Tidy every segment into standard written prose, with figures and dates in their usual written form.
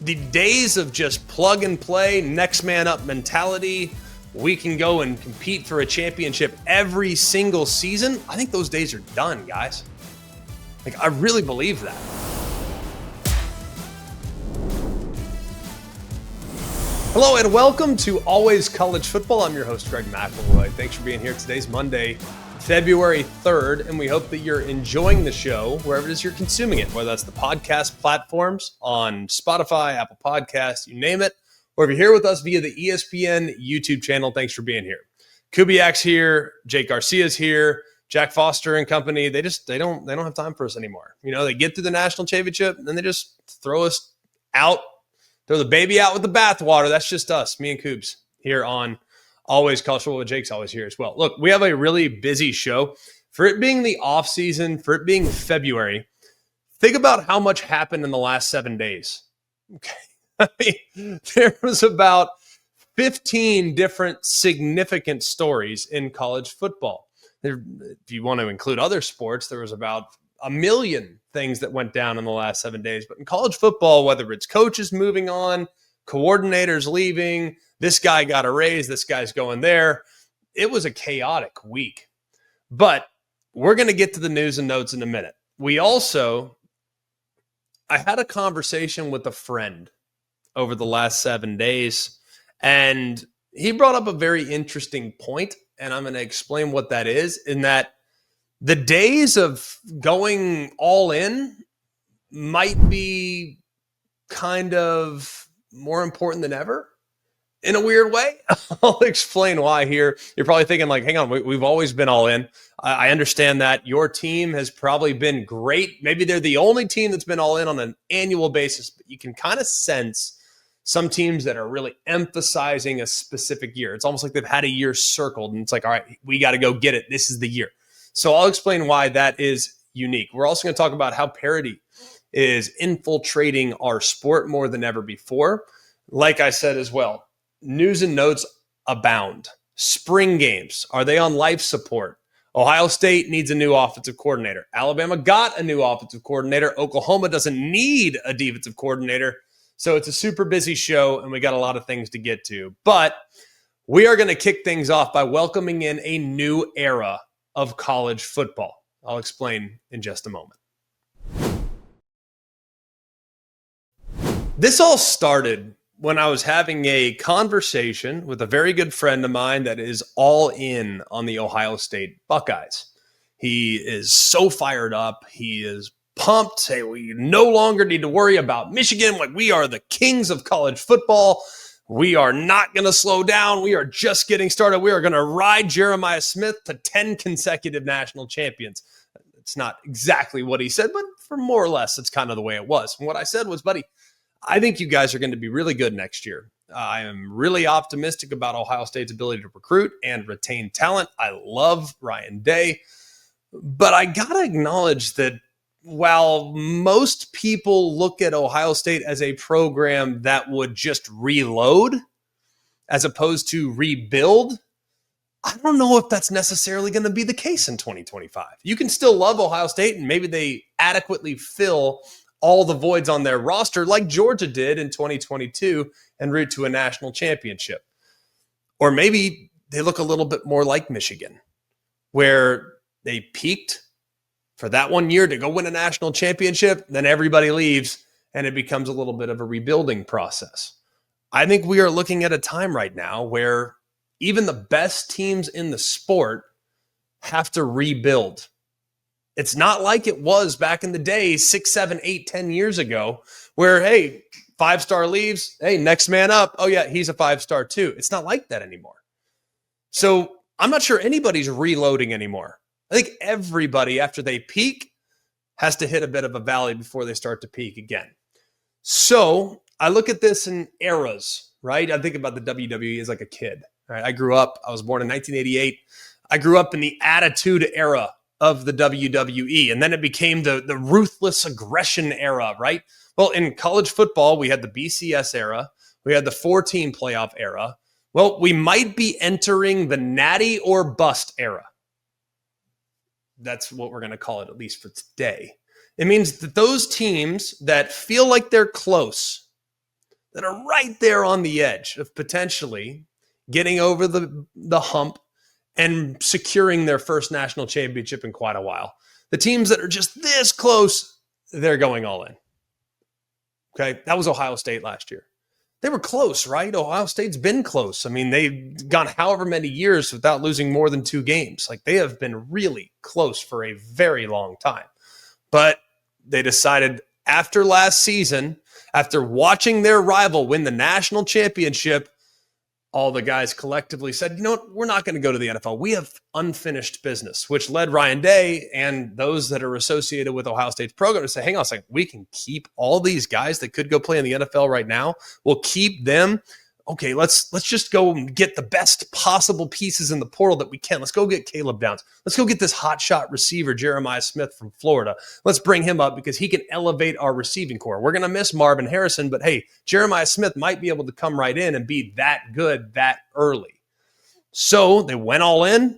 The days of just plug and play, next man up mentality, we can go and compete for a championship every single season. I think those days are done, guys. I really believe that. Hello and welcome to Always College Football. I'm your host, Greg McElroy. Thanks for being here. Today's Monday, February 3rd, and we hope that you're enjoying the show wherever it is you're consuming it, whether that's the podcast platforms on Spotify, Apple Podcasts, you name it, or if you're here with us via the ESPN YouTube channel. Thanks for being here. Kubiak's here, Jake Garcia's here, Jack Foster and company. They don't have time for us anymore. You know, they get through the national championship and then they just throw us out, throw the baby out with the bathwater. That's just us, me and Coobs here on Always College Football. Jake's always here as well. Look, we have a really busy show. For it being the off season, for it being February, think about how much happened in the last 7 days. Okay. I mean, there was about 15 different significant stories in college football. If you want to include other sports, there was about a million things that went down in the last 7 days. But in college football, whether it's coaches moving on, coordinators leaving, this guy got a raise, this guy's going there, it was a chaotic week. But we're going to get to the news and notes in a minute. I had a conversation with a friend over the last 7 days, and he brought up a very interesting point, and I'm going to explain what that is, in that the days of going all in might be kind of more important than ever in a weird way. I'll explain why here. You're probably thinking like, hang on, we've always been all in. I understand that your team has probably been great. Maybe they're the only team that's been all in on an annual basis, but you can kind of sense some teams that are really emphasizing a specific year. It's almost like they've had a year circled and it's like, all right, we got to go get it. This is the year. So I'll explain why that is unique. We're also going to talk about how parity is infiltrating our sport more than ever before. Like I said as well, news and notes abound. Spring games, are they on life support? Ohio State needs a new offensive coordinator. Alabama got a new offensive coordinator. Oklahoma doesn't need a defensive coordinator. So it's a super busy show, and we got a lot of things to get to. But we are going to kick things off by welcoming in a new era of college football. I'll explain in just a moment. This all started when I was having a conversation with a very good friend of mine that is all in on the Ohio State Buckeyes. He is so fired up. He is pumped. Hey, we no longer need to worry about Michigan. Like, we are the kings of college football. We are not going to slow down. We are just getting started. We are going to ride Jeremiah Smith to 10 consecutive national champions. It's not exactly what he said, but for more or less, it's kind of the way it was. And what I said was, buddy, I think you guys are going to be really good next year. I am really optimistic about Ohio State's ability to recruit and retain talent. I love Ryan Day, but I got to acknowledge that while most people look at Ohio State as a program that would just reload as opposed to rebuild, I don't know if that's necessarily going to be the case in 2025. You can still love Ohio State, and maybe they adequately fill all the voids on their roster like Georgia did in 2022 en route to a national championship. Or maybe they look a little bit more like Michigan, where they peaked for that 1 year to go win a national championship, then everybody leaves and it becomes a little bit of a rebuilding process. I think we are looking at a time right now where even the best teams in the sport have to rebuild. It's not like it was back in the day, 6, 7, 8, 10 years ago, where, hey, 5-star leaves. Hey, next man up. Oh, yeah, he's a 5-star too. It's not like that anymore. So I'm not sure anybody's reloading anymore. I think everybody, after they peak, has to hit a bit of a valley before they start to peak again. So I look at this in eras, right? I think about the WWE as like a kid. Right? I was born in 1988. I grew up in the Attitude Era of the WWE. And then it became the ruthless aggression era, right? Well, in college football, we had the BCS era. We had the 4-team playoff era. Well, we might be entering the Natty or bust era. That's what we're going to call it, at least for today. It means that those teams that feel like they're close that are right there on the edge of potentially getting over the hump and securing their first national championship in quite a while. The teams that are just this close, they're going all in. Okay, that was Ohio State last year. They were close, right? Ohio State's been close. I mean, they've gone however many years without losing more than 2 games. Like, they have been really close for a very long time. But they decided after last season, after watching their rival win the national championship, all the guys collectively said, you know what, we're not going to go to the NFL. We have unfinished business, which led Ryan Day and those that are associated with Ohio State's program to say, hang on a second, we can keep all these guys that could go play in the NFL right now. We'll keep them. Okay, let's just go and get the best possible pieces in the portal that we can. Let's go get Caleb Downs. Let's go get this hotshot receiver, Jeremiah Smith from Florida. Let's bring him up because he can elevate our receiving core. We're going to miss Marvin Harrison, but hey, Jeremiah Smith might be able to come right in and be that good that early. So they went all in,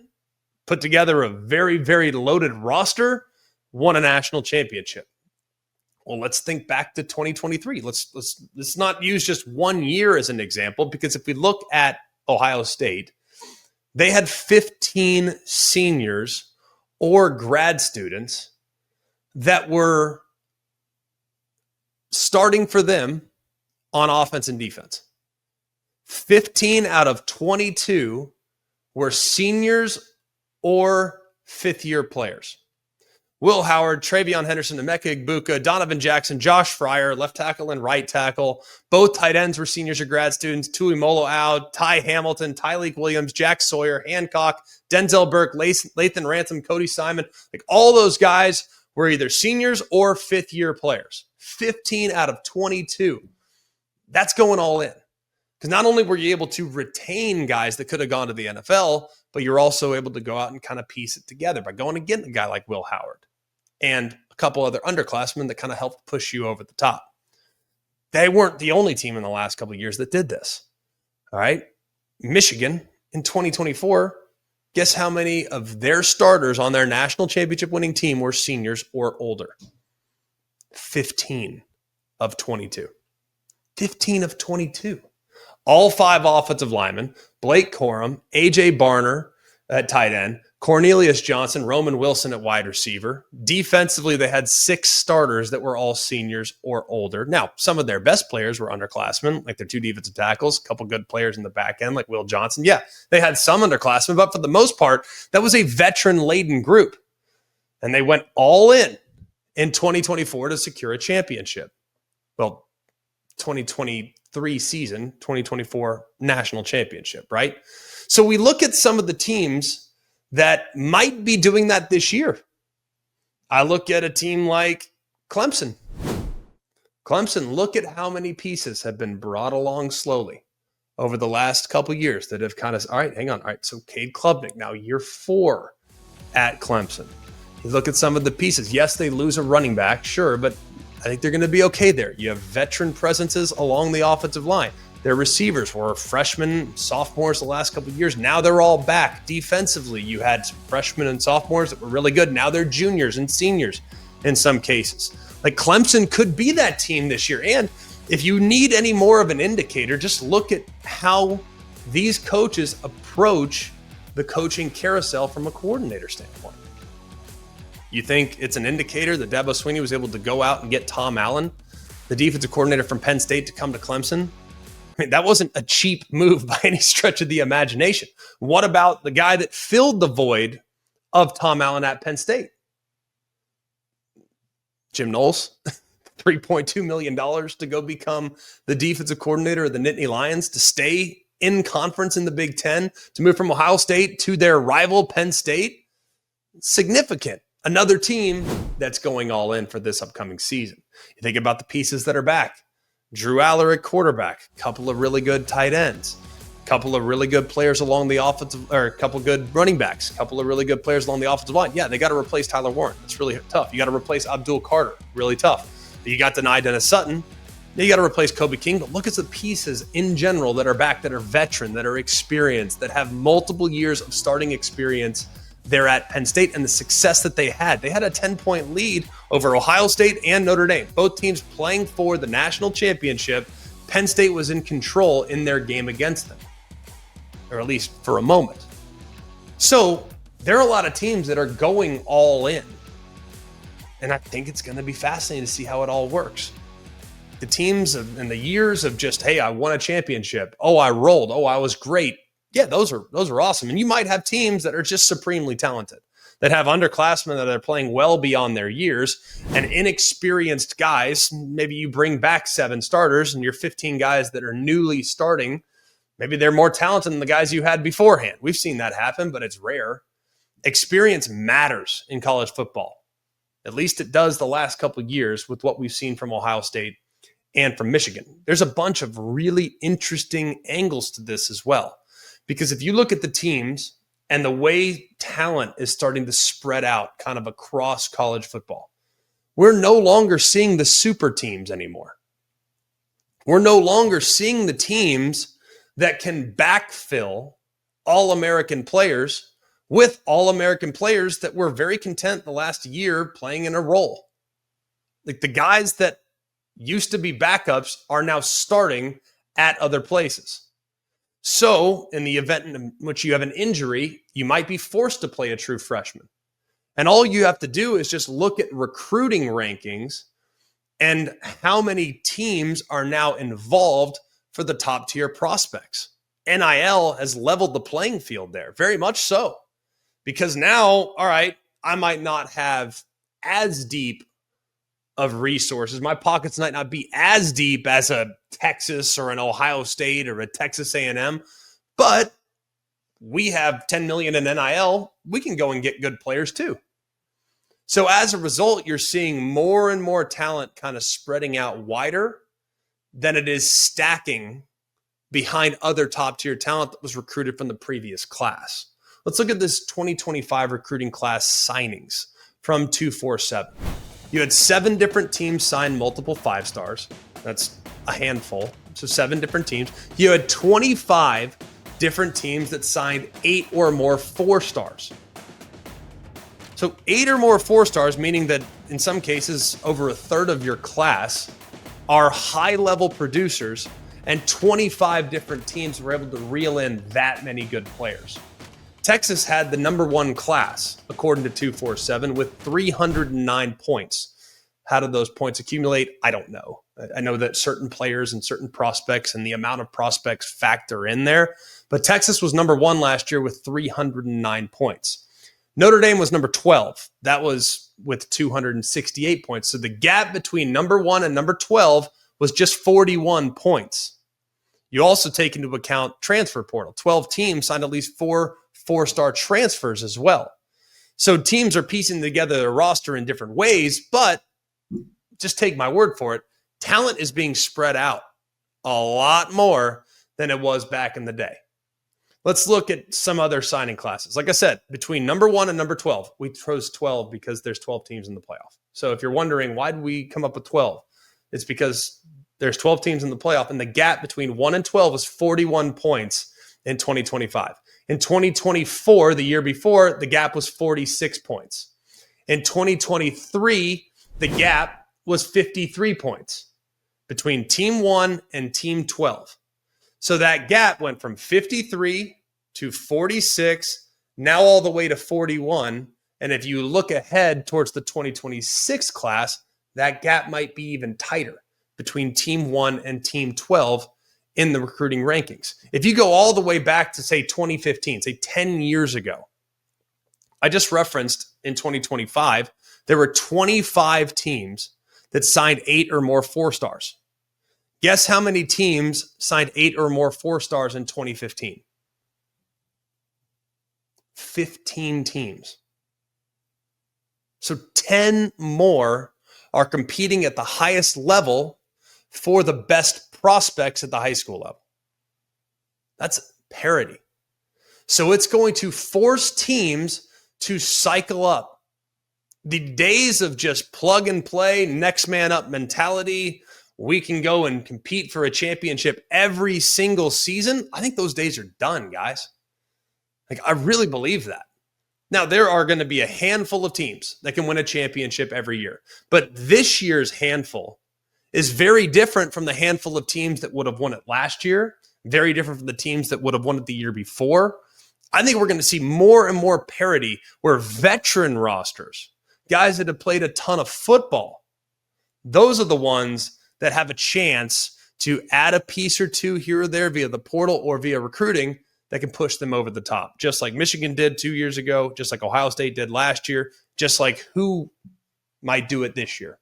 put together a very, very loaded roster, won a national championship. Well, let's think back to 2023. Let's not use just 1 year as an example, because if we look at Ohio State, they had 15 seniors or grad students that were starting for them on offense and defense. 15 out of 22 were seniors or fifth-year players. Will Howard, Travion Henderson, Emeka Egbuka, Donovan Jackson, Josh Fryer, left tackle and right tackle. Both tight ends were seniors or grad students. Tui Molo, Ty Hamilton, Tyleek Williams, Jack Sawyer, Hancock, Denzel Burke, Lathan Ransom, Cody Simon. Like, all those guys were either seniors or fifth-year players. 15 out of 22. That's going all in. Because not only were you able to retain guys that could have gone to the NFL, but you're also able to go out and kind of piece it together by going and getting a guy like Will Howard and a couple other underclassmen that kind of helped push you over the top. They weren't the only team in the last couple of years that did this. All right. Michigan in 2024, guess how many of their starters on their national championship winning team were seniors or older? 15 of 22. 15 of 22. All 5 offensive linemen, Blake Corum, A.J. Barner at tight end, Cornelius Johnson, Roman Wilson at wide receiver. Defensively, they had 6 starters that were all seniors or older. Now, some of their best players were underclassmen, like their 2 defensive tackles, a couple good players in the back end, like Will Johnson. Yeah, they had some underclassmen, but for the most part, that was a veteran-laden group. And they went all in 2024 to secure a championship. Well, 2023 season, 2024 national championship, right? So we look at some of the teams that might be doing that this year. I look at a team like Clemson. Clemson, look at how many pieces have been brought along slowly over the last couple years that have kind of, all right, hang on. All right, so Cade Klubnik, now year 4 at Clemson. You look at some of the pieces. Yes, they lose a running back, sure, but I think they're going to be okay there. You have veteran presences along the offensive line. Their receivers were freshmen, sophomores the last couple of years. Now they're all back. Defensively, you had some freshmen and sophomores that were really good. Now they're juniors and seniors in some cases. Like, Clemson could be that team this year. And if you need any more of an indicator, just look at how these coaches approach the coaching carousel from a coordinator standpoint. You think it's an indicator that Dabo Swinney was able to go out and get Tom Allen, the defensive coordinator from Penn State, to come to Clemson? I mean, that wasn't a cheap move by any stretch of the imagination. What about the guy that filled the void of Tom Allen at Penn State? Jim Knowles, $3.2 million to go become the defensive coordinator of the Nittany Lions, to stay in conference in the Big Ten, to move from Ohio State to their rival Penn State. Significant. Another team that's going all in for this upcoming season. You think about the pieces that are back. Drew Aller at quarterback, a couple of really good tight ends, a couple of really good players along the offensive, or a couple of good running backs, a couple of really good players along the offensive line. Yeah, they got to replace Tyler Warren. That's really tough. You got to replace Abdul Carter. Really tough. You got denied Dennis Sutton. You got to replace Kobe King. But look at the pieces in general that are back, that are veteran, that are experienced, that have multiple years of starting experience there at Penn State, and the success that they had. They had a 10-point lead over Ohio State and Notre Dame, both teams playing for the national championship. Penn State was in control in their game against them, or at least for a moment. So there are a lot of teams that are going all in. And I think it's going to be fascinating to see how it all works. The teams in the years of just, hey, I won a championship. Oh, I rolled. Oh, I was great. Yeah, those are awesome. And you might have teams that are just supremely talented, that have underclassmen that are playing well beyond their years, and inexperienced guys. Maybe you bring back 7 starters and your 15 guys that are newly starting. Maybe they're more talented than the guys you had beforehand. We've seen that happen, but it's rare. Experience matters in college football. At least it does the last couple of years with what we've seen from Ohio State and from Michigan. There's a bunch of really interesting angles to this as well. Because if you look at the teams and the way talent is starting to spread out kind of across college football, we're no longer seeing the super teams anymore. We're no longer seeing the teams that can backfill All-American players with All-American players that were very content the last year playing in a role. Like the guys that used to be backups are now starting at other places. So in the event in which you have an injury, you might be forced to play a true freshman. And all you have to do is just look at recruiting rankings and how many teams are now involved for the top tier prospects. NIL has leveled the playing field there, very much so. Because now, all right, I might not have as deep of resources. My pockets might not be as deep as a Texas or an Ohio State or a Texas A&M, but we have 10 million in NIL. We can go and get good players too. So as a result, you're seeing more and more talent kind of spreading out wider than it is stacking behind other top tier talent that was recruited from the previous class. Let's look at this 2025 recruiting class signings from 247. You had 7 different teams sign multiple 5 stars. That's a handful. So 7 different teams. You had 25 different teams that signed 8 or more 4 stars. So 8 or more 4 stars, meaning that in some cases, over a third of your class are high-level producers, and 25 different teams were able to reel in that many good players. Texas had the number 1 class, according to 247, with 309 points. How did those points accumulate? I don't know. I know that certain players and certain prospects and the amount of prospects factor in there. But Texas was number 1 last year with 309 points. Notre Dame was number 12. That was with 268 points. So the gap between number 1 and number 12 was just 41 points. You also take into account transfer portal. 12 teams signed at least 4 4-star transfers as well. So teams are piecing together their roster in different ways, but just take my word for it, talent is being spread out a lot more than it was back in the day. Let's look at some other signing classes. Like I said, between number 1 and number 12, we chose 12 because there's 12 teams in the playoff. So if you're wondering, why did we come up with 12? It's because there's 12 teams in the playoff, and the gap between 1 and 12 was 41 points in 2025. In 2024, the year before, the gap was 46 points. In 2023, the gap was 53 points between Team 1 and Team 12. So that gap went from 53 to 46, now all the way to 41. And if you look ahead towards the 2026 class, that gap might be even tighter between Team 1 and Team 12 in the recruiting rankings. If you go all the way back to, say, 2015, say 10 years ago, I just referenced in 2025, there were 25 teams that signed 8 or more 4 stars. Guess how many teams signed 8 or more 4 stars in 2015? 15 teams. So 10 more are competing at the highest level for the best prospects at the high school level. That's parity. So it's going to force teams to cycle up. The days of just plug and play, next man up mentality, we can go and compete for a championship every single season, I think those days are done, guys. Like, I really believe that. Now, there are going to be a handful of teams that can win a championship every year, but this year's handful is very different from the handful of teams that would have won it last year, very different from the teams that would have won it the year before. I think we're going to see more and more parity where veteran rosters, guys that have played a ton of football, those are the ones that have a chance to add a piece or two here or there via the portal or via recruiting that can push them over the top, just like Michigan did 2 years ago, just like Ohio State did last year, just like who might do it this year.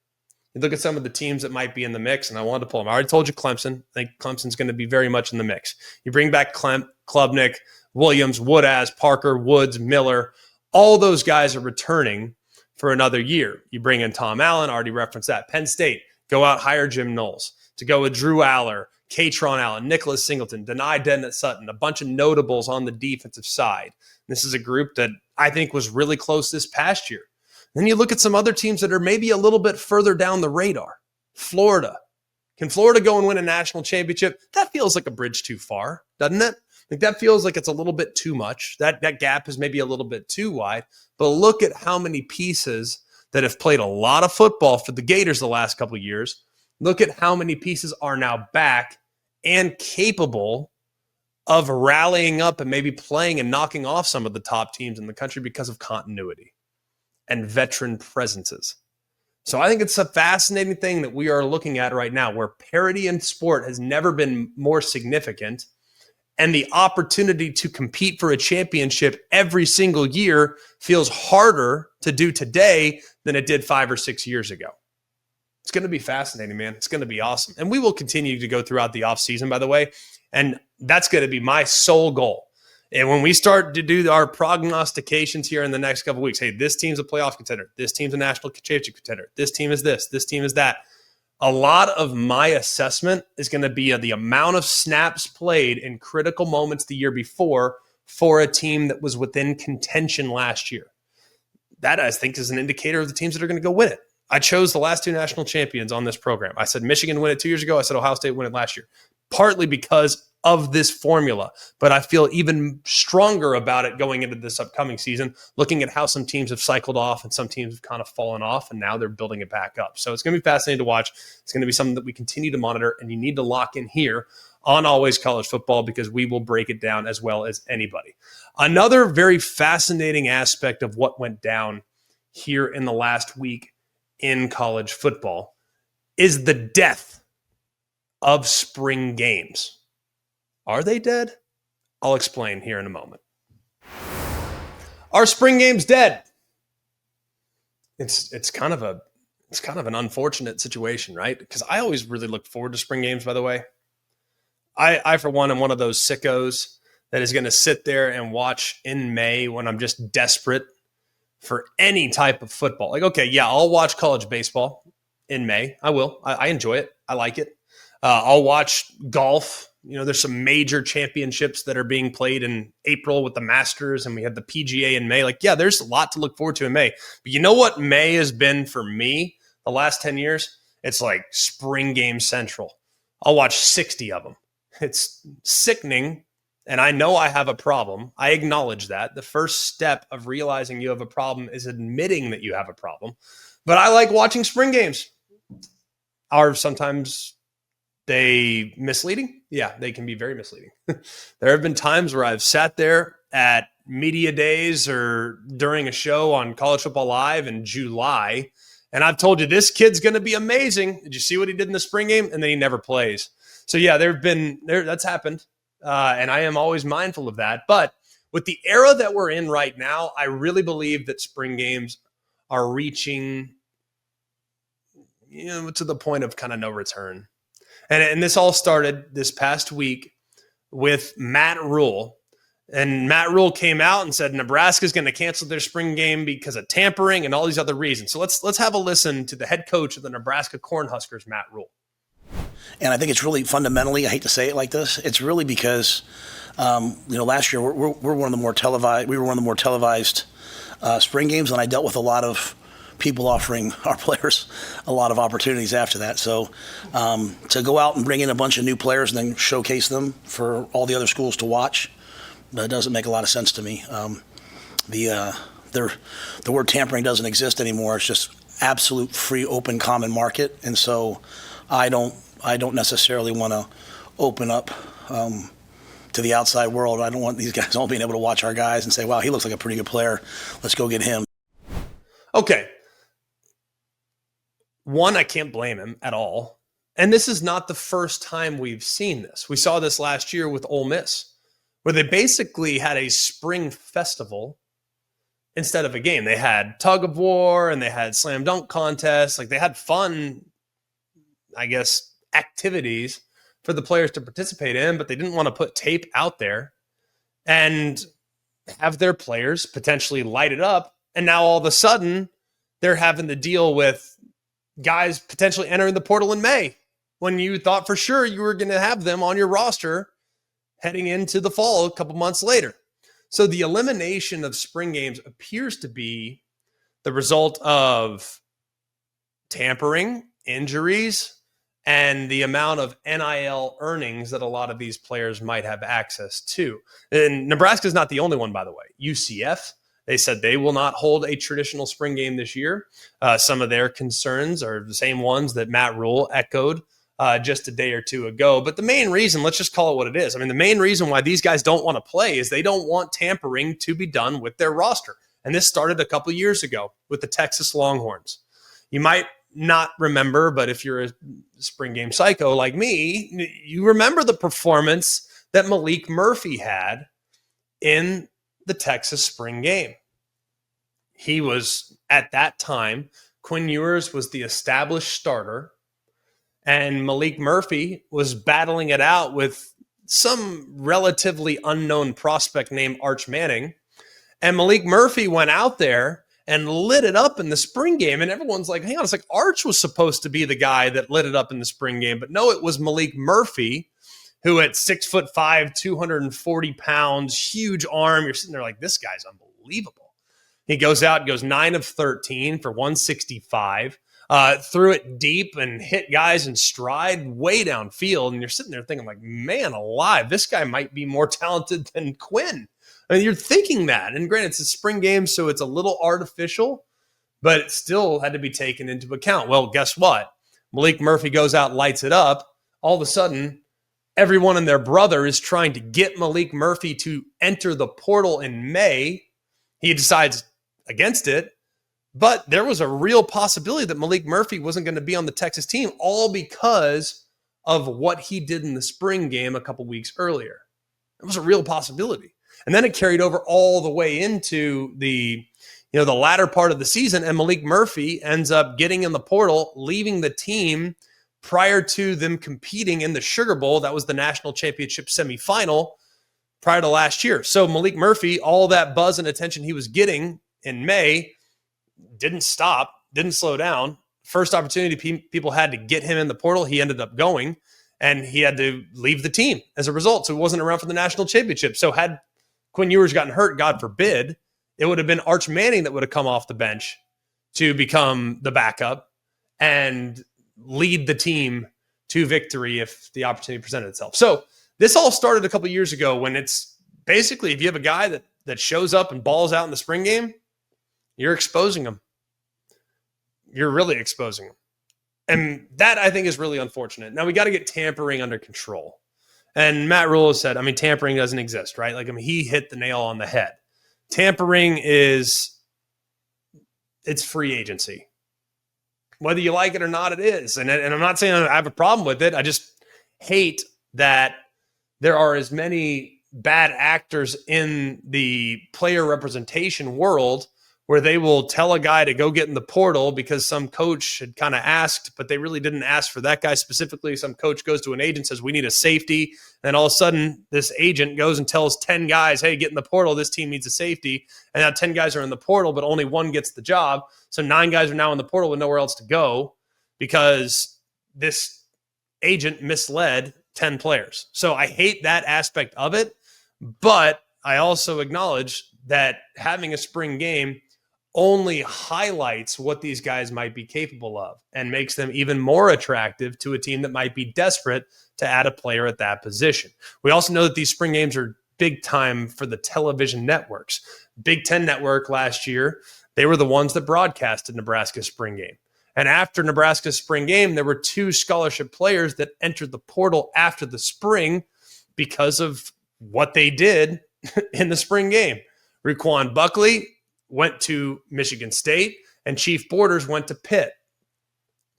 You look at some of the teams that might be in the mix, and I wanted to pull them. I already told you Clemson. I think Clemson's going to be very much in the mix. You bring back Klubnik, Williams, Woodaz, Parker, Woods, Miller. All those guys are returning for another year. You bring in Tom Allen, already referenced that. Penn State, go out, hire Jim Knowles to go with Drew Aller, Katron Allen, Nicholas Singleton, Denai Dennett Sutton, a bunch of notables on the defensive side. This is a group that I think was really close this past year. Then you look at some other teams that are maybe a little bit further down the radar. Florida. Can Florida go and win a national championship? That feels like a bridge too far, doesn't it? Like that feels like it's a little bit too much. That gap is maybe a little bit too wide. But look at how many pieces that have played a lot of football for the Gators the last couple of years. Look at how many pieces are now back and capable of rallying up and maybe playing and knocking off some of the top teams in the country because of continuity and veteran presences. So I think it's a fascinating thing that we are looking at right now, where parity in sport has never been more significant, and the opportunity to compete for a championship every single year feels harder to do today than it did 5 or 6 years ago. It's going to be fascinating, man. It's going to be awesome. And we will continue to go throughout the offseason, by the way, and that's going to be my sole goal. And when we start to do our prognostications here in the next couple of weeks, hey, this team's a playoff contender, this team's a national championship contender, this team is this team is that. A lot of my assessment is going to be the amount of snaps played in critical moments the year before for a team that was within contention last year. That, I think, is an indicator of the teams that are going to go win it. I chose the last 2 national champions on this program. I said Michigan win it 2 years ago. I said Ohio State win it last year, partly because of this formula. But I feel even stronger about it going into this upcoming season, looking at how some teams have cycled off and some teams have kind of fallen off, and now they're building it back up. So it's going to be fascinating to watch. It's going to be something that we continue to monitor, and you need to lock in here on Always College Football because we will break it down as well as anybody. Another very fascinating aspect of what went down here in the last week in college football is the death of spring games. Are they dead? I'll explain here in a moment. Are spring games dead? It's kind of an unfortunate situation, right? Because I always really look forward to spring games, by the way. I for one, am one of those sickos that is going to sit there and watch in May when I'm just desperate for any type of football. Like, okay, yeah, I'll watch college baseball in May. I will. I enjoy it. I like it. I'll watch golf. You know, there's some major championships that are being played in April with the Masters, and we have the PGA in May. Like, yeah, there's a lot to look forward to in May. But you know what May has been for me the last 10 years? It's like spring game central. I'll watch 60 of them. It's sickening, and I know I have a problem. I acknowledge that. The first step of realizing you have a problem is admitting that you have a problem. But I like watching spring games. Are sometimes they misleading? Yeah, they can be very misleading. There have been times where I've sat there at media days or during a show on College Football Live in July, and I've told you this kid's going to be amazing. Did you see what he did in the spring game? And then he never plays. So yeah, that's happened, and I am always mindful of that. But with the era that we're in right now, I really believe that spring games are reaching, to the point of kind of no return. And this all started this past week with Matt Rule. And Matt Rule came out and said Nebraska is going to cancel their spring game because of tampering and all these other reasons. So let's have a listen to the head coach of the Nebraska Cornhuskers, Matt Rule. And I think it's really fundamentally, I hate to say it like this, it's really because, last year we're one of the more televised. We were one of the more televised spring games, and I dealt with a lot of people offering our players a lot of opportunities after that. So to go out and bring in a bunch of new players and then showcase them for all the other schools to watch, that doesn't make a lot of sense to me. The word tampering doesn't exist anymore. It's just absolute free, open, common market. And so I don't necessarily want to open up to the outside world. I don't want these guys all being able to watch our guys and say, wow, he looks like a pretty good player. Let's go get him. Okay. One, I can't blame him at all. And this is not the first time we've seen this. We saw this last year with Ole Miss, where they basically had a spring festival instead of a game. They had tug of war and they had slam dunk contests. Like, they had fun, I guess, activities for the players to participate in, but they didn't want to put tape out there and have their players potentially light it up. And now all of a sudden they're having to deal with guys potentially entering the portal in May when you thought for sure you were going to have them on your roster heading into the fall a couple months later. So the elimination of spring games appears to be the result of tampering, injuries, and the amount of NIL earnings that a lot of these players might have access to. And Nebraska is not the only one, by the way. UCF, they said they will not hold a traditional spring game this year. Some of their concerns are the same ones that Matt Rule echoed just a day or two ago. But the main reason, let's just call it what it is. I mean, the main reason why these guys don't want to play is they don't want tampering to be done with their roster. And this started a couple years ago with the Texas Longhorns. You might not remember, but if you're a spring game psycho like me, you remember the performance that Malik Murphy had in the Texas spring game. He was, at that time, Quinn Ewers was the established starter, and Malik Murphy was battling it out with some relatively unknown prospect named Arch Manning. And Malik Murphy went out there and lit it up in the spring game. And everyone's like, hang on, it's like Arch was supposed to be the guy that lit it up in the spring game. But no, it was Malik Murphy, who at 6'5", 240 pounds, huge arm. You're sitting there like, this guy's unbelievable. He goes out, goes 9 of 13 for 165, threw it deep and hit guys in stride way downfield. And you're sitting there thinking like, man alive, this guy might be more talented than Quinn. I mean, you're thinking that. And granted, it's a spring game, so it's a little artificial, but it still had to be taken into account. Well, guess what? Malik Murphy goes out, lights it up. All of a sudden, everyone and their brother is trying to get Malik Murphy to enter the portal in May. He decides against it, but there was a real possibility that Malik Murphy wasn't going to be on the Texas team, all because of what he did in the spring game a couple weeks earlier. It was a real possibility. And then it carried over all the way into the latter part of the season, and Malik Murphy ends up getting in the portal, leaving the team prior to them competing in the Sugar Bowl. That was the national championship semifinal prior to last year. So Malik Murphy, all that buzz and attention he was getting in May didn't stop, didn't slow down. First opportunity people had to get him in the portal, he ended up going, and he had to leave the team as a result. So he wasn't around for the national championship. So had Quinn Ewers gotten hurt, God forbid, it would have been Arch Manning that would have come off the bench to become the backup and lead the team to victory if the opportunity presented itself. So this all started a couple of years ago when it's basically, if you have a guy that shows up and balls out in the spring game, you're exposing him. You're really exposing him. And that, I think, is really unfortunate. Now, we got to get tampering under control. And Matt Rule said, I mean, tampering doesn't exist, right? Like, I mean, he hit the nail on the head. Tampering it's free agency. Whether you like it or not, it is. And I'm not saying I have a problem with it. I just hate that there are as many bad actors in the player representation world where they will tell a guy to go get in the portal because some coach had kind of asked, but they really didn't ask for that guy specifically. Some coach goes to an agent, says, we need a safety. And all of a sudden, this agent goes and tells 10 guys, hey, get in the portal. This team needs a safety. And now 10 guys are in the portal, but only one gets the job. So 9 guys are now in the portal with nowhere else to go because this agent misled 10 players. So I hate that aspect of it, but I also acknowledge that having a spring game only highlights what these guys might be capable of and makes them even more attractive to a team that might be desperate to add a player at that position. We also know that these spring games are big time for the television networks. Big Ten Network last year, they were the ones that broadcasted Nebraska's spring game. And after Nebraska's spring game, there were 2 scholarship players that entered the portal after the spring because of what they did in the spring game. Raquan Buckley went to Michigan State, and Chief Borders went to Pitt.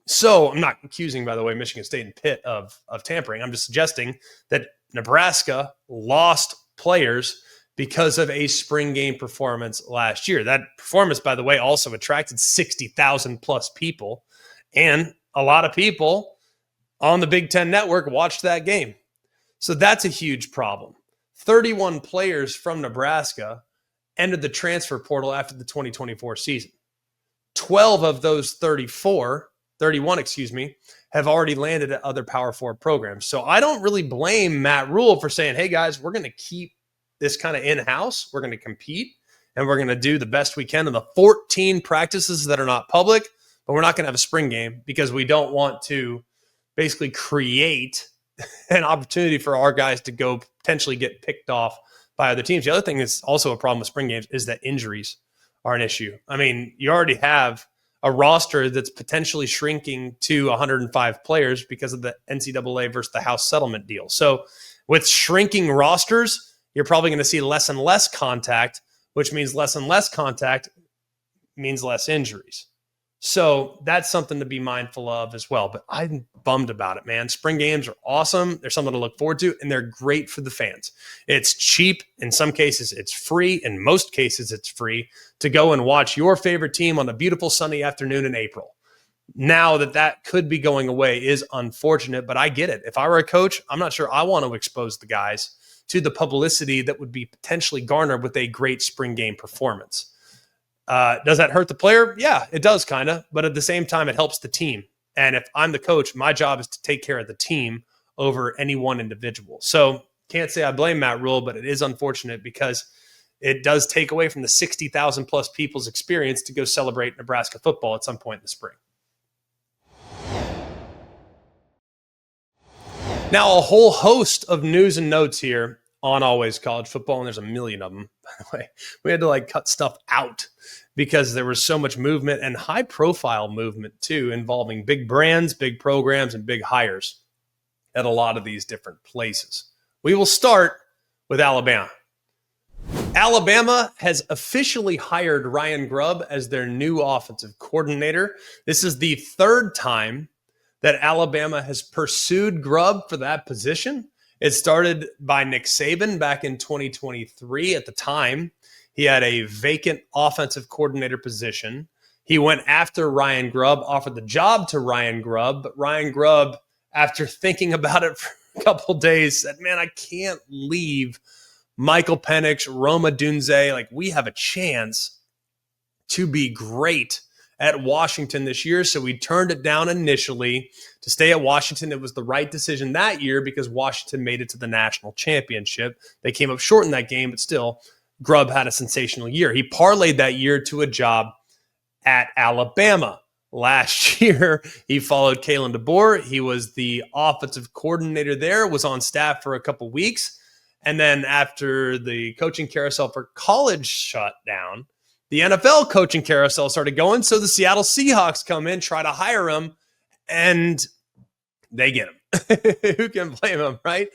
So I'm not accusing, by the way, Michigan State and Pitt of tampering. I'm just suggesting that Nebraska lost players because of a spring game performance last year. That performance, by the way, also attracted 60,000 plus people. And a lot of people on the Big Ten Network watched that game. So that's a huge problem. 31 players from Nebraska entered the transfer portal after the 2024 season. 12 of those 31, have already landed at other Power 4 programs. So I don't really blame Matt Rule for saying, hey, guys, we're going to keep this kind of in-house. We're going to compete, and we're going to do the best we can in the 14 practices that are not public, but we're not going to have a spring game because we don't want to basically create an opportunity for our guys to go potentially get picked off by other teams. The other thing that's also a problem with spring games is that injuries are an issue. I mean, you already have a roster that's potentially shrinking to 105 players because of the NCAA versus the House settlement deal. So with shrinking rosters, you're probably going to see less and less contact, which means less and less contact means less injuries. So that's something to be mindful of as well. But I'm bummed about it, man. Spring games are awesome. They're something to look forward to, and they're great for the fans. It's cheap. In some cases, it's free. In most cases, it's free to go and watch your favorite team on a beautiful sunny afternoon in April. Now that could be going away is unfortunate, but I get it. If I were a coach, I'm not sure I want to expose the guys to the publicity that would be potentially garnered with a great spring game performance. Does that hurt the player? Yeah, it does kind of, but at the same time, it helps the team. And if I'm the coach, my job is to take care of the team over any one individual. So can't say I blame Matt Rule, but it is unfortunate because it does take away from the 60,000 plus people's experience to go celebrate Nebraska football at some point in the spring. Now, a whole host of news and notes here on Always College Football, and there's a million of them, by the way. We had to cut stuff out because there was so much movement and high-profile movement, too, involving big brands, big programs, and big hires at a lot of these different places. We will start with Alabama. Alabama has officially hired Ryan Grubb as their new offensive coordinator. This is the third time that Alabama has pursued Grubb for that position. It started by Nick Saban back in 2023. At the time, he had a vacant offensive coordinator position. He went after Ryan Grubb, offered the job to Ryan Grubb, but Ryan Grubb, after thinking about it for a couple days, said, man, I can't leave Michael Penix, Rome Odunze. We have a chance to be great at Washington this year. So we turned it down initially to stay at Washington. It was the right decision that year because Washington made it to the national championship. They came up short in that game, but still, Grubb had a sensational year. He parlayed that year to a job at Alabama. Last year, he followed Kalen DeBoer. He was the offensive coordinator there, was on staff for a couple weeks. And then after the coaching carousel for college shut down, the NFL coaching carousel started going. So the Seattle Seahawks come in, try to hire him, and they get him. Who can blame him, right?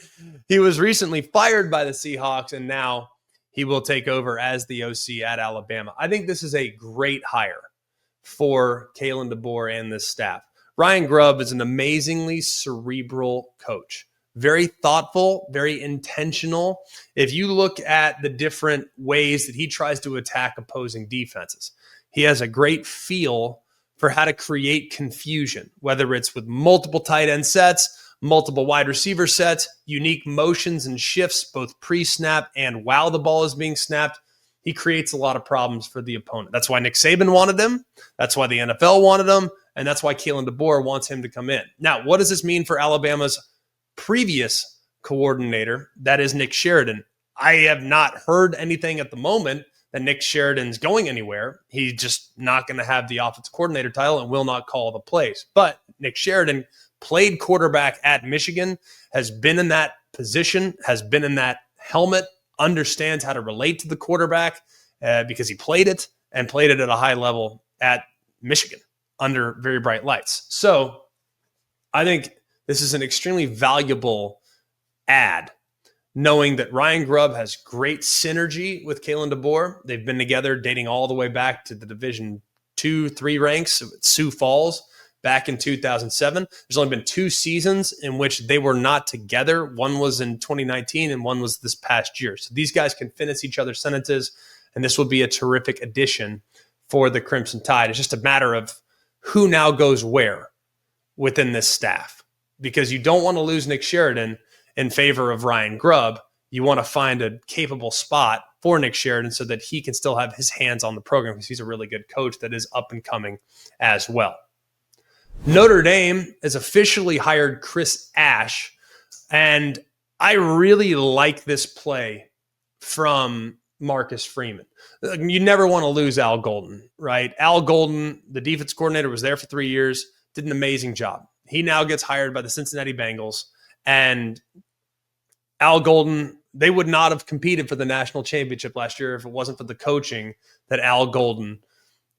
He was recently fired by the Seahawks, and now he will take over as the OC at Alabama. I think this is a great hire for Kalen DeBoer and this staff. Ryan Grubb is an amazingly cerebral coach. Very thoughtful, very intentional. If you look at the different ways that he tries to attack opposing defenses, he has a great feel for how to create confusion, whether it's with multiple tight end sets, multiple wide receiver sets, unique motions and shifts, both pre-snap and while the ball is being snapped. He creates a lot of problems for the opponent. That's why Nick Saban wanted him. That's why the NFL wanted him. And that's why Kalen DeBoer wants him to come in. Now, what does this mean for Alabama's previous coordinator? That is Nick Sheridan. I have not heard anything at the moment that Nick Sheridan's going anywhere. He's just not going to have the offensive coordinator title and will not call the plays. But Nick Sheridan played quarterback at Michigan, has been in that position, has been in that helmet, understands how to relate to the quarterback because he played it and played it at a high level at Michigan. under very bright lights. So I think this is an extremely valuable ad, knowing that Ryan Grubb has great synergy with Kalen DeBoer. They've been together dating all the way back to the Division 2-3 ranks at Sioux Falls back in 2007. There's only been 2 seasons in which they were not together. One was in 2019 and one was this past year. So these guys can finish each other's sentences, and this will be a terrific addition for the Crimson Tide. It's just a matter of who now goes where within this staff, because you don't want to lose Nick Sheridan in favor of Ryan Grubb. You want to find a capable spot for Nick Sheridan so that he can still have his hands on the program, because he's a really good coach that is up and coming as well. Notre Dame has officially hired Chris Ash, and I really like this play from Marcus Freeman. You never want to lose Al Golden, right? Al Golden, the defense coordinator, was there for 3 years, did an amazing job. He now gets hired by the Cincinnati Bengals, and Al Golden, they would not have competed for the national championship last year if it wasn't for the coaching that Al Golden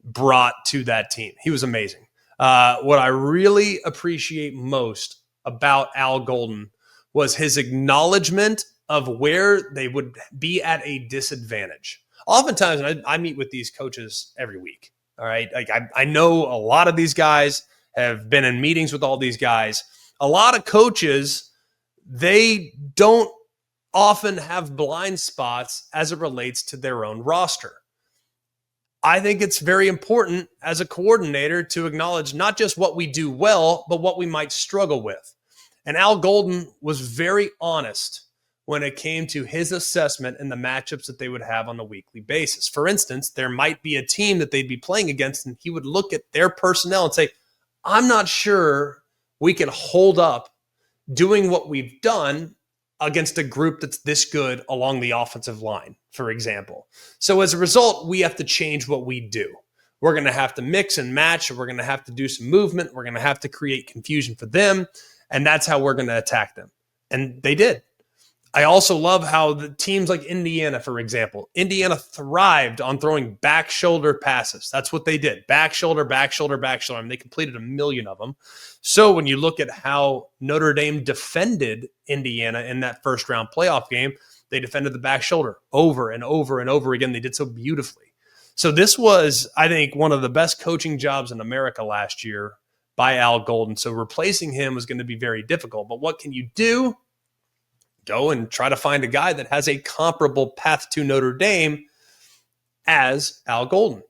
brought to that team. He was amazing. What I really appreciate most about Al Golden was his acknowledgement of where they would be at a disadvantage. Oftentimes, and I meet with these coaches every week, all right? Like I know a lot of these guys, have been in meetings with all these guys. A lot of coaches, they don't often have blind spots as it relates to their own roster. I think it's very important as a coordinator to acknowledge not just what we do well, but what we might struggle with. And Al Golden was very honest when it came to his assessment and the matchups that they would have on a weekly basis. For instance, there might be a team that they'd be playing against, and he would look at their personnel and say, I'm not sure we can hold up doing what we've done against a group that's this good along the offensive line, for example. So as a result, we have to change what we do. We're going to have to mix and match, or we're going to have to do some movement. We're going to have to create confusion for them, and that's how we're going to attack them. And they did. I also love how the teams like Indiana, for example, Indiana thrived on throwing back shoulder passes. That's what they did. Back shoulder, back shoulder, back shoulder. I mean, they completed 1 million of them. So when you look at how Notre Dame defended Indiana in that first round playoff game, they defended the back shoulder over and over and over again. They did so beautifully. So this was, I think, one of the best coaching jobs in America last year by Al Golden. So replacing him was going to be very difficult. But what can you do? Go and try to find a guy that has a comparable path to Notre Dame as Al Golden.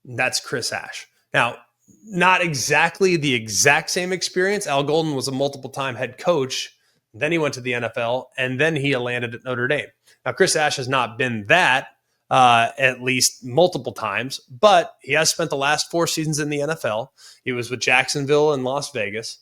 That's Chris Ash. Now, not exactly the exact same experience. Al Golden was a multiple-time head coach. Then he went to the NFL, and then he landed at Notre Dame. Now, Chris Ash has not been that at least multiple times, but he has spent the last 4 seasons in the NFL. He was with Jacksonville and Las Vegas.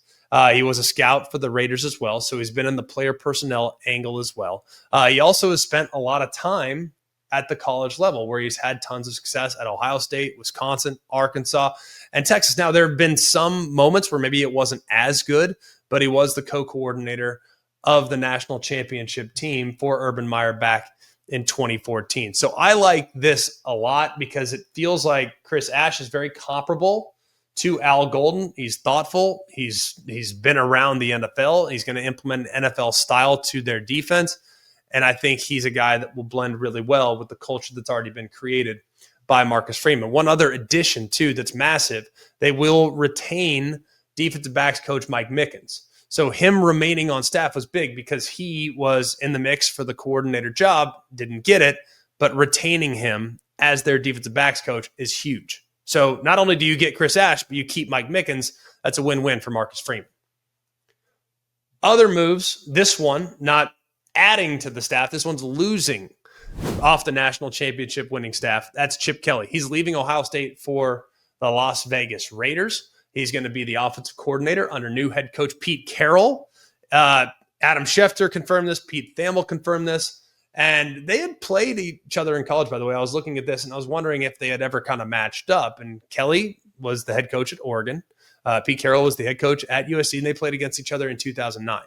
He was a scout for the Raiders as well, so he's been in the player personnel angle as well. He also has spent a lot of time at the college level, where he's had tons of success at Ohio State, Wisconsin, Arkansas, and Texas. Now, there have been some moments where maybe it wasn't as good, but he was the co-coordinator of the national championship team for Urban Meyer back in 2014. So I like this a lot because it feels like Chris Ash is very comparable to Al Golden. He's thoughtful. He's been around the NFL. He's going to implement an NFL style to their defense. And I think he's a guy that will blend really well with the culture that's already been created by Marcus Freeman. One other addition, too, that's massive, they will retain defensive backs coach Mike Mickens. So him remaining on staff was big because he was in the mix for the coordinator job, didn't get it, but retaining him as their defensive backs coach is huge. So not only do you get Chris Ash, but you keep Mike Mickens. That's a win-win for Marcus Freeman. Other moves, this one, not adding to the staff. This one's losing off the national championship winning staff. That's Chip Kelly. He's leaving Ohio State for the Las Vegas Raiders. He's going to be the offensive coordinator under new head coach Pete Carroll. Adam Schefter confirmed this. Pete Thamel confirmed this. And they had played each other in college, by the way. I was looking at this, and I was wondering if they had ever kind of matched up. And Kelly was the head coach at Oregon. Pete Carroll was the head coach at USC, and they played against each other in 2009.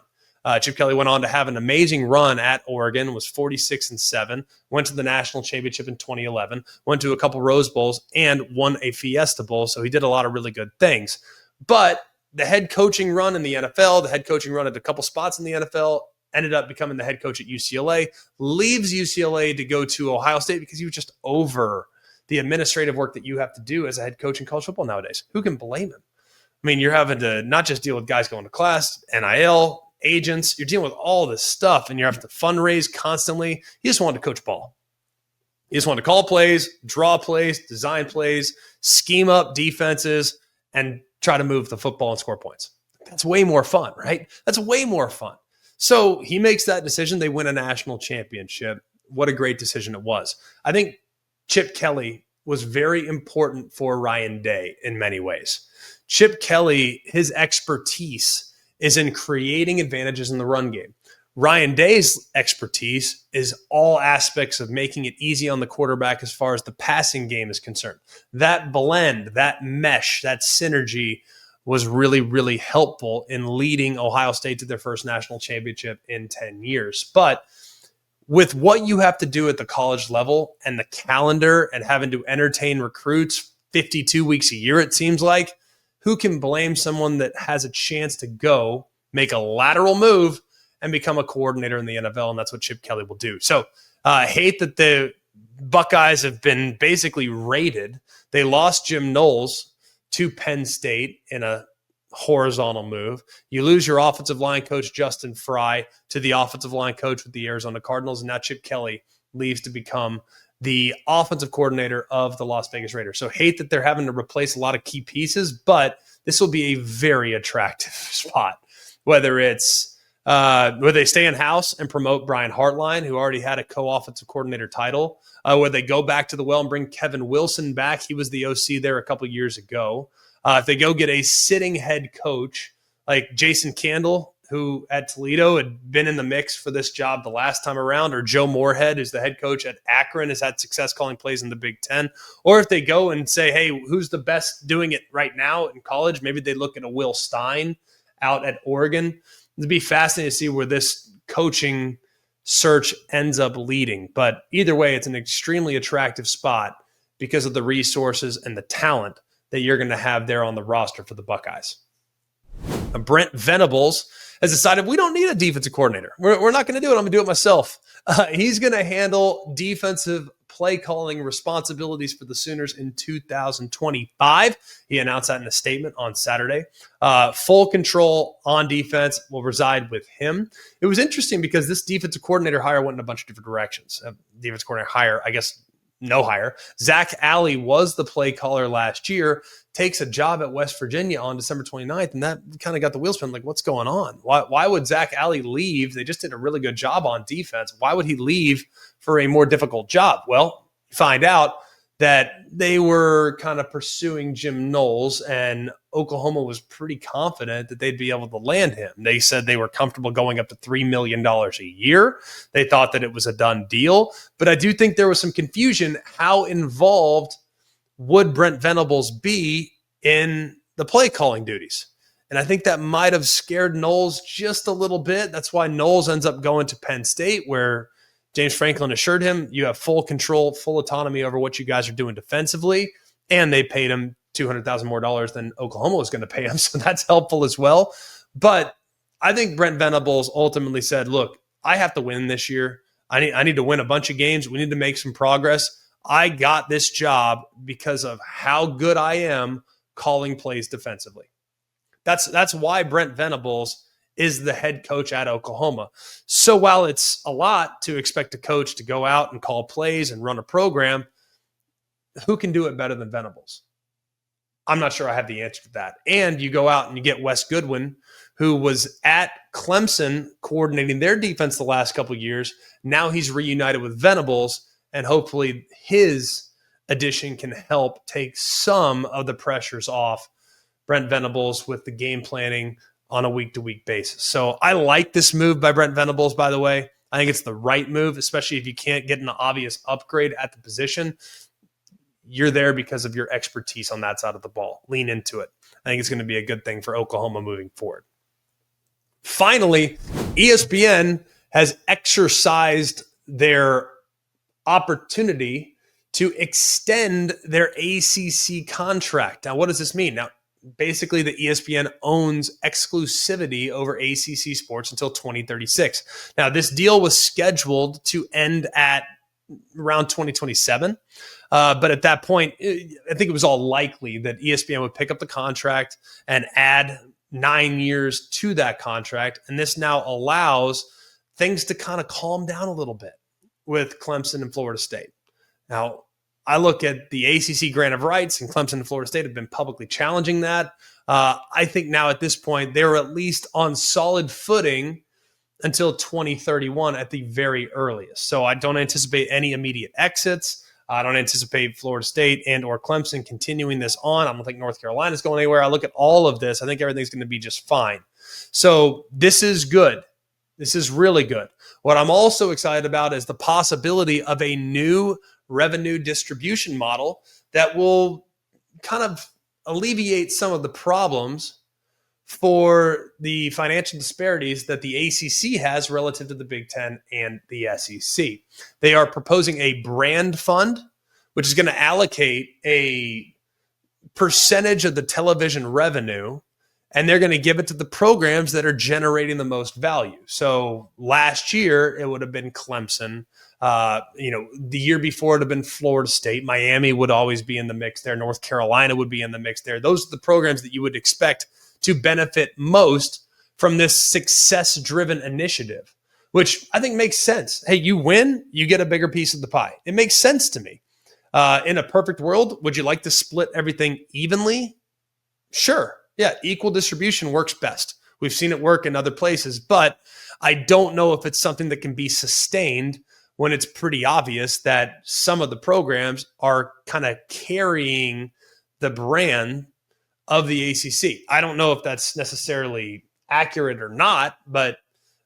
Chip Kelly went on to have an amazing run at Oregon, was 46-7, went to the national championship in 2011, went to a couple Rose Bowls, and won a Fiesta Bowl. So he did a lot of really good things. But the head coaching run in the NFL, the head coaching run at a couple spots in the NFL, ended up becoming the head coach at UCLA, leaves UCLA to go to Ohio State because he was just over the administrative work that you have to do as a head coach in college football nowadays. Who can blame him? I mean, you're having to not just deal with guys going to class, NIL, agents, you're dealing with all this stuff, and you're having to fundraise constantly. He just wanted to coach ball. He just wanted to call plays, draw plays, design plays, scheme up defenses, and try to move the football and score points. That's way more fun, right? That's way more fun. So he makes that decision. They win a national championship. What a great decision it was. I think Chip Kelly was very important for Ryan Day in many ways. Chip Kelly, his expertise is in creating advantages in the run game. Ryan Day's expertise is all aspects of making it easy on the quarterback as far as the passing game is concerned. That blend, that mesh, that synergy was really, really helpful in leading Ohio State to their first national championship in 10 years. But with what you have to do at the college level and the calendar and having to entertain recruits 52 weeks a year, it seems like, who can blame someone that has a chance to go make a lateral move and become a coordinator in the NFL? And that's what Chip Kelly will do. So I hate that the Buckeyes have been basically raided. They lost Jim Knowles to Penn State in a horizontal move. You lose your offensive line coach, Justin Fry, to the offensive line coach with the Arizona Cardinals. And now Chip Kelly leaves to become the offensive coordinator of the Las Vegas Raiders. So hate that they're having to replace a lot of key pieces, but this will be a very attractive spot. Whether it's where they stay in-house and promote Brian Hartline, who already had a co-offensive coordinator title, where they go back to the well and bring Kevin Wilson back. He was the OC there a couple years ago. If they go get a sitting head coach like Jason Candle, who at Toledo had been in the mix for this job the last time around, or Joe Moorhead, who's the head coach at Akron, has had success calling plays in the Big Ten. Or if they go and say, hey, who's the best doing it right now in college? Maybe they look at a Will Stein out at Oregon. It'd be fascinating to see where this coaching search ends up leading. But either way, it's an extremely attractive spot because of the resources and the talent that you're going to have there on the roster for the Buckeyes. Brent Venables has decided we don't need a defensive coordinator. We're not going to do it. I'm going to do it myself. He's going to handle defensive play calling responsibilities for the Sooners in 2025. He announced that in a statement on Saturday. Full control on defense will reside with him. It was interesting because this defensive coordinator hire went in a bunch of different directions. Defensive coordinator hire, I guess, no hire. Zach Alley was the play caller last year, takes a job at West Virginia on December 29th, and that kind of got the wheels spinning. Like, what's going on? Why would Zach Alley leave? They just did a really good job on defense. Why would he leave for a more difficult job? Well, you find out that they were kind of pursuing Jim Knowles, and Oklahoma was pretty confident that they'd be able to land him. They said they were comfortable going up to $3 million a year. They thought that it was a done deal. But I do think there was some confusion. How involved would Brent Venables be in the play calling duties? And I think that might have scared Knowles just a little bit. That's why Knowles ends up going to Penn State, where James Franklin assured him you have full control, full autonomy over what you guys are doing defensively. And they paid him $200,000 more than Oklahoma was going to pay him. So that's helpful as well. But I think Brent Venables ultimately said, look, I have to win this year. I need to win a bunch of games. We need to make some progress. I got this job because of how good I am calling plays defensively. That's why Brent Venables is the head coach at Oklahoma. So while it's a lot to expect a coach to go out and call plays and run a program, who can do it better than Venables? I'm not sure I have the answer to that. And you go out and you get Wes Goodwin, who was at Clemson coordinating their defense the last couple of years. Now he's reunited with Venables, and hopefully his addition can help take some of the pressures off Brent Venables with the game planning on a week-to-week basis. So I like this move by Brent Venables, by the way. I think it's the right move, especially if you can't get an obvious upgrade at the position. You're there because of your expertise on that side of the ball. Lean into it. I think it's going to be a good thing for Oklahoma moving forward. Finally, ESPN has exercised their opportunity to extend their ACC contract. Now, what does this mean? Now, basically, the ESPN owns exclusivity over ACC sports until 2036. Now, this deal was scheduled to end at around 2027. But at that point, I think it was all likely that ESPN would pick up the contract and add 9 years to that contract. And this now allows things to kind of calm down a little bit with Clemson and Florida State. Now, I look at the ACC grant of rights, and Clemson and Florida State have been publicly challenging that. I think now at this point, they're at least on solid footing until 2031 at the very earliest. So I don't anticipate any immediate exits. I don't anticipate Florida State and or Clemson continuing this on. I don't think North Carolina is going anywhere. I look at all of this. I think everything's going to be just fine. So this is good. This is really good. What I'm also excited about is the possibility of a new revenue distribution model that will kind of alleviate some of the problems for the financial disparities that the ACC has relative to the Big Ten and the SEC. They are proposing a brand fund, which is going to allocate a percentage of the television revenue, and they're going to give it to the programs that are generating the most value. So last year, it would have been Clemson. The year before, it would have been Florida State. Miami would always be in the mix there. North Carolina would be in the mix there. Those are the programs that you would expect to benefit most from this success-driven initiative, which I think makes sense. Hey, you win, you get a bigger piece of the pie. It makes sense to me. In a perfect world, would you like to split everything evenly? Sure. Yeah, equal distribution works best. We've seen it work in other places, but I don't know if it's something that can be sustained when it's pretty obvious that some of the programs are kind of carrying the brand of the ACC. I don't know if that's necessarily accurate or not, but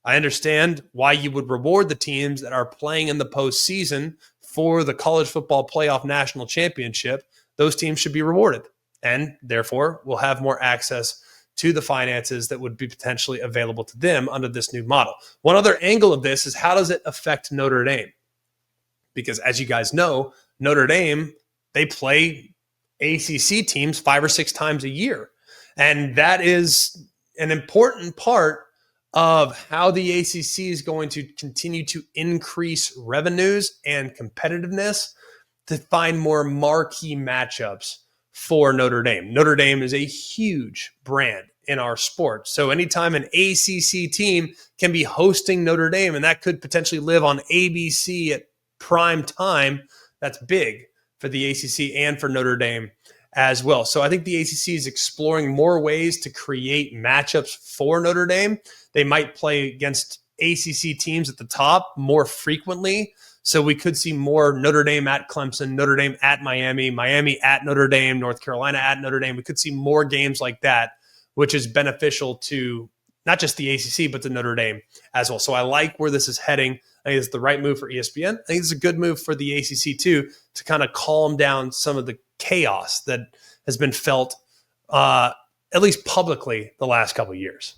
I understand why you would reward the teams that are playing in the postseason for the college football playoff national championship. Those teams should be rewarded, and therefore will have more access to the finances that would be potentially available to them under this new model. One other angle of this is, how does it affect Notre Dame? Because as you guys know, Notre Dame, they play ACC teams 5 or 6 times a year. And that is an important part of how the ACC is going to continue to increase revenues and competitiveness to find more marquee matchups for Notre Dame. Notre Dame is a huge brand in our sport. So anytime an ACC team can be hosting Notre Dame, and that could potentially live on ABC at prime time, that's big for the ACC and for Notre Dame as well. So I think the ACC is exploring more ways to create matchups for Notre Dame. They might play against ACC teams at the top more frequently. So we could see more Notre Dame at Clemson, Notre Dame at Miami, Miami at Notre Dame, North Carolina at Notre Dame. We could see more games like that, which is beneficial to not just the ACC, but to Notre Dame as well. So I like where this is heading. I think it's the right move for ESPN. I think it's a good move for the ACC too, to kind of calm down some of the chaos that has been felt, at least publicly, the last couple of years.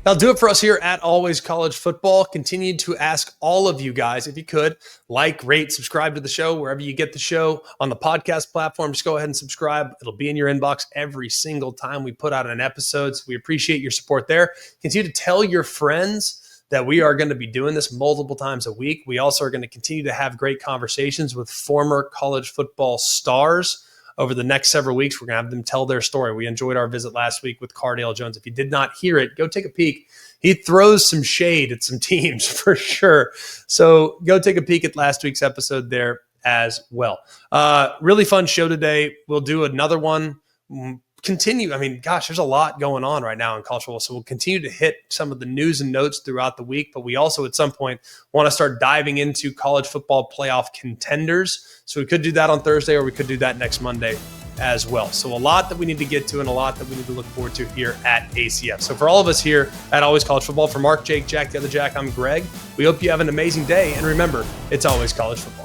That'll do it for us here at Always College Football. Continue to ask all of you guys, if you could, like, rate, subscribe to the show wherever you get the show on the podcast platform. Just go ahead and subscribe. It'll be in your inbox every single time we put out an episode. So we appreciate your support there. Continue to tell your friends that we are going to be doing this multiple times a week. We also are going to continue to have great conversations with former college football stars over the next several weeks. We're going to have them tell their story. We enjoyed our visit last week with Cardale Jones. If you did not hear it, go take a peek. He throws some shade at some teams for sure. So go take a peek at last week's episode there as well. Really fun show today. We'll do another one. Continue. I mean, gosh, there's a lot going on right now in college football. So we'll continue to hit some of the news and notes throughout the week, but we also at some point want to start diving into college football playoff contenders. So we could do that on Thursday, or we could do that next Monday as well. So a lot that we need to get to and a lot that we need to look forward to here at ACF. So for all of us here at Always College Football, for Mark, Jake, Jack, the other Jack, I'm Greg. We hope you have an amazing day. And remember, it's always college football.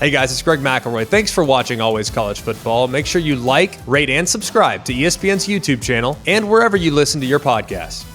Hey guys, it's Greg McElroy. Thanks for watching Always College Football. Make sure you like, rate, and subscribe to ESPN's YouTube channel and wherever you listen to your podcasts.